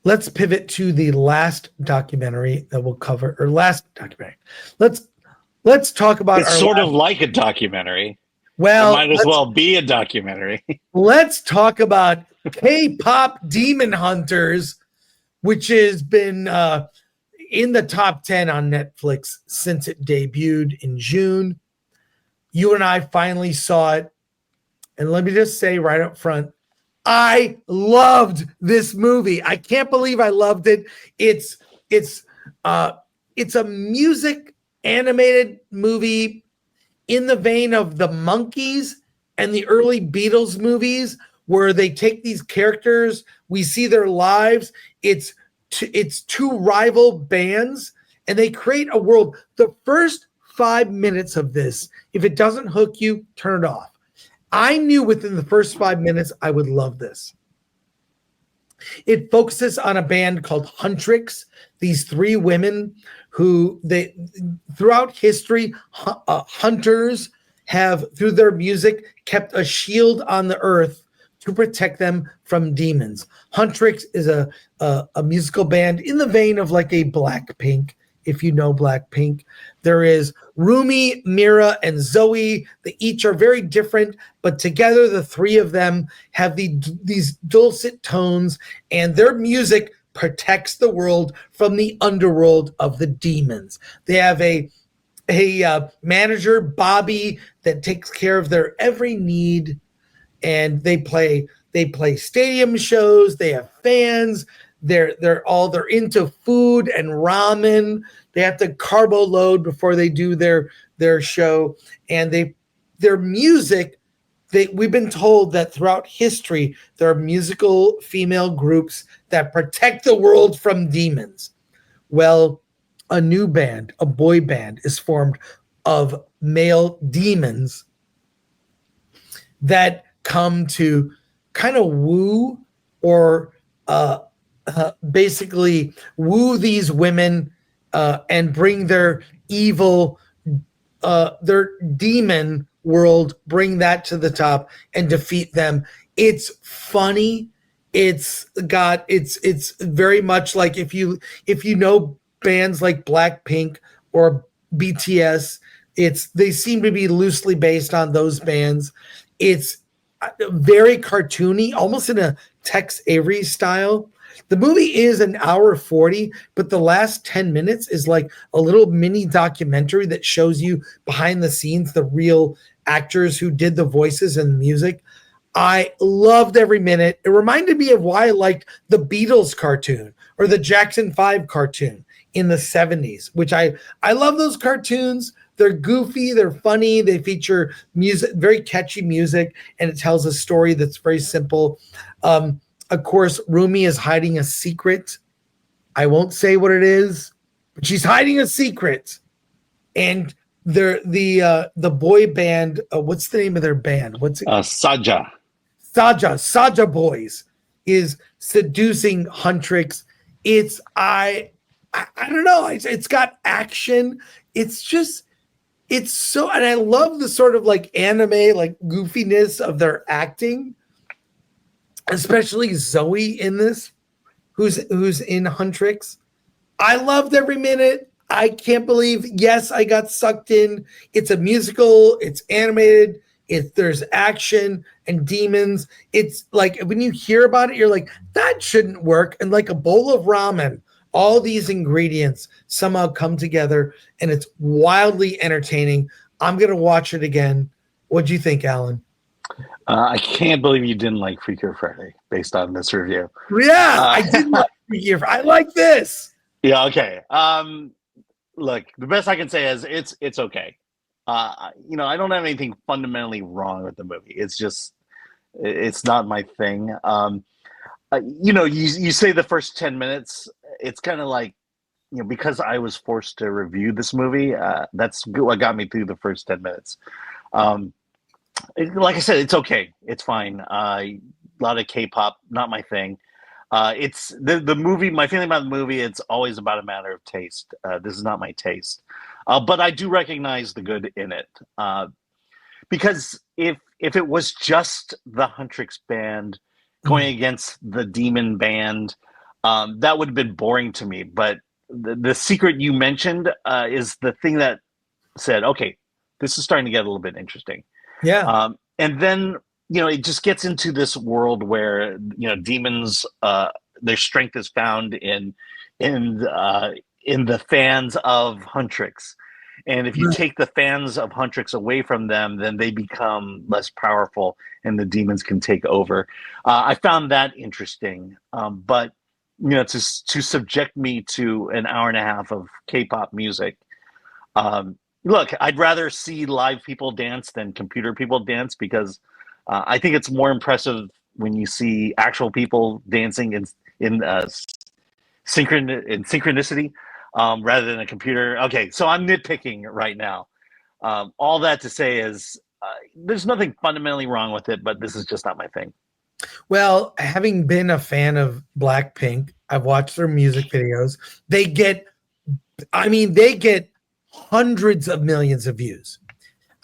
let's pivot to the last documentary that we'll cover, or last documentary. Let's talk about It's sort of like a documentary. Well, it might as well be a documentary. Let's talk about K-pop Demon Hunters, which has been in the top 10 on Netflix since it debuted in June. You and I finally saw it. And let me just say right up front, I loved this movie. I can't believe I loved it. It's a music animated movie in the vein of the Monkees and the early Beatles movies, where they take these characters, we see their lives. It's two rival bands, and they create a world. The first 5 minutes of this, if it doesn't hook you, turn it off. I knew within the first 5 minutes I would love this. It focuses on a band called Huntrix, these three women who throughout history, hunters have, through their music, kept a shield on the earth to protect them from demons. Huntrix is a musical band in the vein of like a Blackpink, if you know Blackpink. There is Rumi, Mira, and Zoe. They each are very different, but together the three of them have these dulcet tones, and their music protects the world from the underworld of the demons. They have a manager, Bobby, that takes care of their every need, and they play stadium shows. They have fans. They're into food and ramen. They have to carbo load before they do their show, and their music. We've been told that throughout history there are musical female groups that protect the world from demons. Well, a new band, a boy band, is formed of male demons that come to kind of woo or basically woo these women and bring their evil, their demon world, bring that to the top and defeat them. It's funny. It's very much like if you know bands like Blackpink or BTS, they seem to be loosely based on those bands. It's very cartoony, almost in a Tex Avery style. The movie is an hour 40, but the last 10 minutes is like a little mini documentary that shows you behind the scenes the real actors who did the voices and the music. I loved every minute. It reminded me of why I liked the Beatles cartoon or the Jackson 5 cartoon in the 70s, which I love those cartoons. They're goofy, they're funny, they feature music, very catchy music, and it tells a story that's very simple. Of course, Rumi is hiding a secret. I won't say what it is, but she's hiding a secret. And the boy band, what's the name of their band? What's it? Saja Boys is seducing Huntrix. I don't know. It's got action. It's so, and I love the sort of like anime, like goofiness of their acting, especially Zoe in this, who's in Huntrix. I loved every minute. I can't believe, yes, I got sucked in. It's a musical, it's animated, there's action and demons. It's like when you hear about it, you're like, that shouldn't work. And like a bowl of ramen, all these ingredients somehow come together, and it's wildly entertaining. I'm going to watch it again. What do you think, Alan? I can't believe you didn't like Freaky Friday based on this review. Yeah, I did like Freaky Friday. I like this. Yeah, okay. Look, the best I can say is it's okay. I don't have anything fundamentally wrong with the movie. It's just, it's not my thing. You say the first 10 minutes, it's kind of like, because I was forced to review this movie, that's what got me through the first 10 minutes. Like I said, it's okay. It's fine. A lot of K-pop, not my thing. It's the movie. My feeling about the movie, it's always about a matter of taste. This is not my taste, but I do recognize the good in it. Because if it was just the Huntrix band going against the demon band, that would have been boring to me. But the secret you mentioned is the thing that said, okay, this is starting to get a little bit interesting. Yeah. And then, it just gets into this world where, demons, their strength is found in the fans of Huntrix. And if you take the fans of Huntrix away from them, then they become less powerful and the demons can take over. I found that interesting. But, to subject me to an hour and a half of K-pop music, look, I'd rather see live people dance than computer people dance because I think it's more impressive when you see actual people dancing in synchronicity rather than a computer. Okay, so I'm nitpicking right now. All that to say is there's nothing fundamentally wrong with it, but this is just not my thing. Well, having been a fan of Blackpink, I've watched their music videos. They get hundreds of millions of views.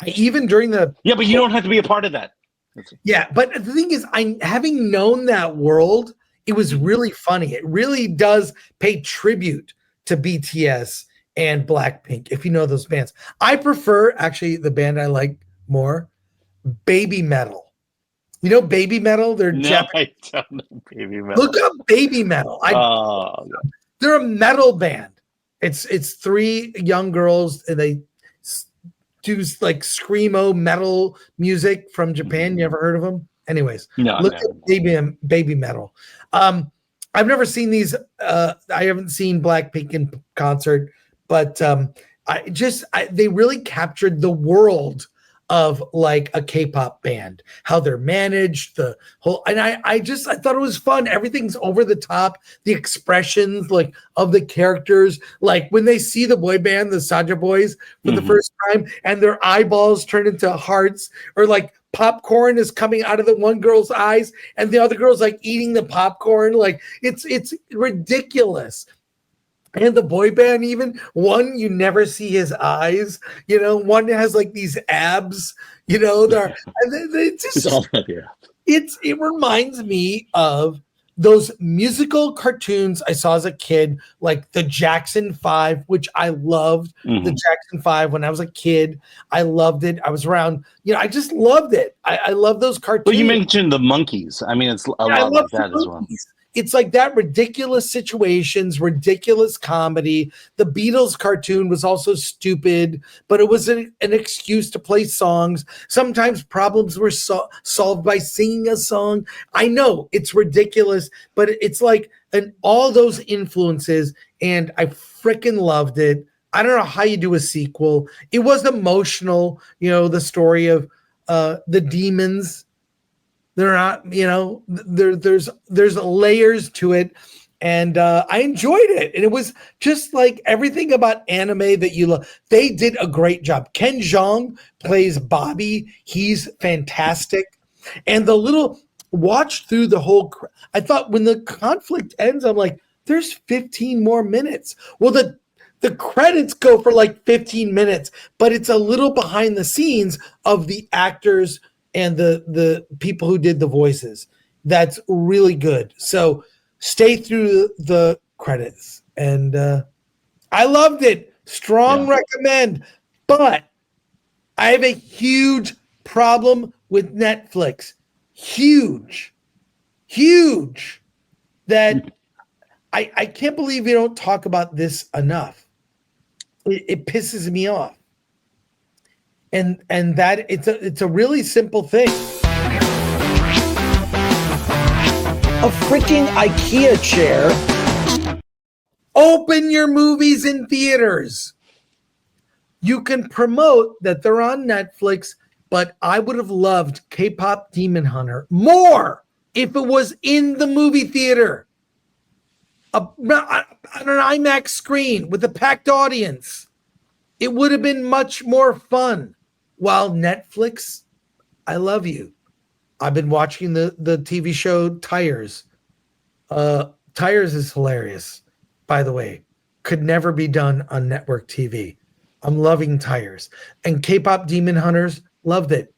Even during the but you don't have to be a part of that. Yeah, but the thing is, having known that world, it was really funny. It really does pay tribute to BTS and Blackpink, if you know those bands. I prefer, actually, the band I like more, Baby Metal. You know Baby Metal? They're Japanese. I don't know Baby Metal. Look up Baby Metal. They're a metal band. It's three young girls, and they do like screamo metal music from Japan. You ever heard of them? Anyways, look at Baby Metal. I've never seen these. I haven't seen Blackpink in concert, but they really captured the world of like a K-pop band, how they're managed, the whole, and I thought it was fun. Everything's over the top, the expressions like of the characters, like when they see the boy band, the Saja Boys, for the first time, and their eyeballs turn into hearts, or like popcorn is coming out of the one girl's eyes, and the other girl's like eating the popcorn, like it's ridiculous. And the boy band, even one, you never see his eyes. One has like these abs. It reminds me of those musical cartoons I saw as a kid, like the Jackson 5, which I loved. The Jackson 5 when I was a kid, I loved it. I was around. I just loved it. I love those cartoons. But you mentioned the monkeys. I mean, it's a lot like that as well. It's like that ridiculous situations, ridiculous comedy. The Beatles cartoon was also stupid, but it was an excuse to play songs. Sometimes problems were solved by singing a song. I know it's ridiculous, but it's like all those influences, and I freaking loved it. I don't know how you do a sequel. It was emotional, the story of the demons. They're not, there's layers to it, and I enjoyed it. And it was just like everything about anime that you love. They did a great job. Ken Jeong plays Bobby. He's fantastic. And watch through the whole, I thought when the conflict ends, I'm like, there's 15 more minutes. Well, the credits go for like 15 minutes, but it's a little behind the scenes of the actors and the people who did the voices. That's really good. So stay through the credits. And I loved it. Strong recommend. But I have a huge problem with Netflix. Huge. That I can't believe you don't talk about this enough. It pisses me off. And that it's a really simple thing. A freaking IKEA chair. Open your movies in theaters. You can promote that they're on Netflix, but I would have loved K-pop Demon Hunter more if it was in the movie theater. On an IMAX screen with a packed audience. It would have been much more fun. While Netflix, I love you. I've been watching the TV show Tires. Tires is hilarious, by the way. Could never be done on network TV. I'm loving Tires. And K-pop Demon Hunters, loved it.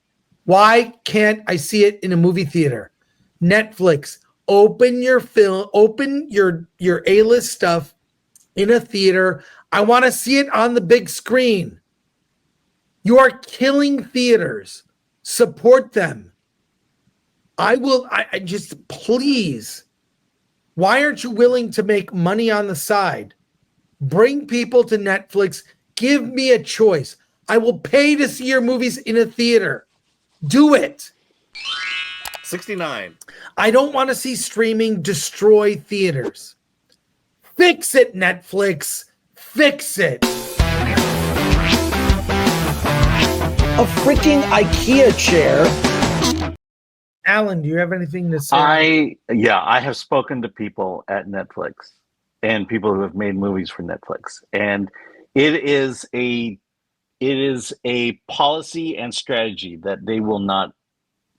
Why can't I see it in a movie theater? Netflix, open your film, open your A-list stuff in a theater. I want to see it on the big screen. You are killing theaters. Support them. I just, please. Why aren't you willing to make money on the side? Bring people to Netflix. Give me a choice. I will pay to see your movies in a theater. Do it. 69. I don't want to see streaming destroy theaters. Fix it, Netflix. Fix it. A freaking IKEA chair. Alan, do you have anything to say? I have spoken to people at Netflix and people who have made movies for Netflix, and it is a policy and strategy that they will not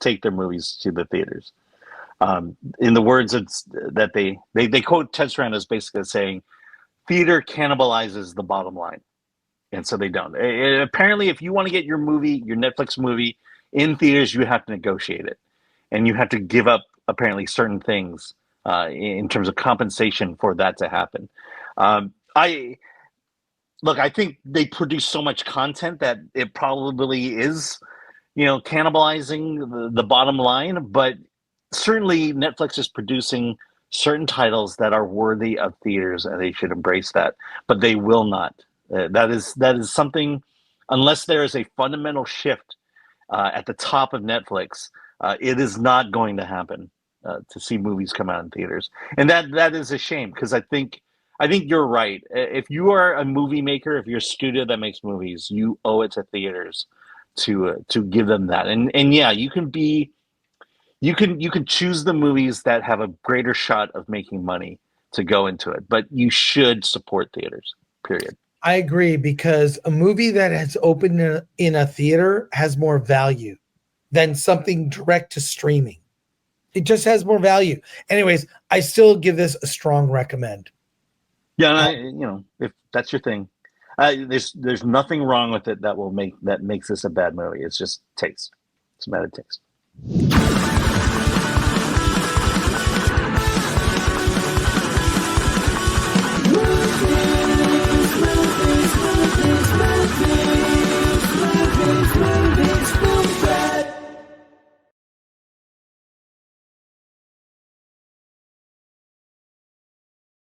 take their movies to the theaters. In the words that they quote Ted Sarandos basically saying, theater cannibalizes the bottom line. And so they don't. Apparently, if you want to get your movie, your Netflix movie in theaters, you have to negotiate it. And you have to give up apparently certain things in terms of compensation for that to happen. I think they produce so much content that it probably is, cannibalizing the bottom line. But certainly Netflix is producing certain titles that are worthy of theaters, and they should embrace that. But they will not. That is something, unless there is a fundamental shift at the top of Netflix. It is not going to happen to see movies come out in theaters, and that is a shame, because I think you're right. If you are a movie maker, if you're a studio that makes movies, you owe it to theaters to give them that. And yeah, you can choose the movies that have a greater shot of making money to go into it, but you should support theaters. Period. I agree, because a movie that has opened in a theater has more value than something direct to streaming. It just has more value. Anyways, I still give this a strong recommend. Yeah, if that's your thing, there's nothing wrong with it that makes this a bad movie. It's just taste. It's a matter of taste.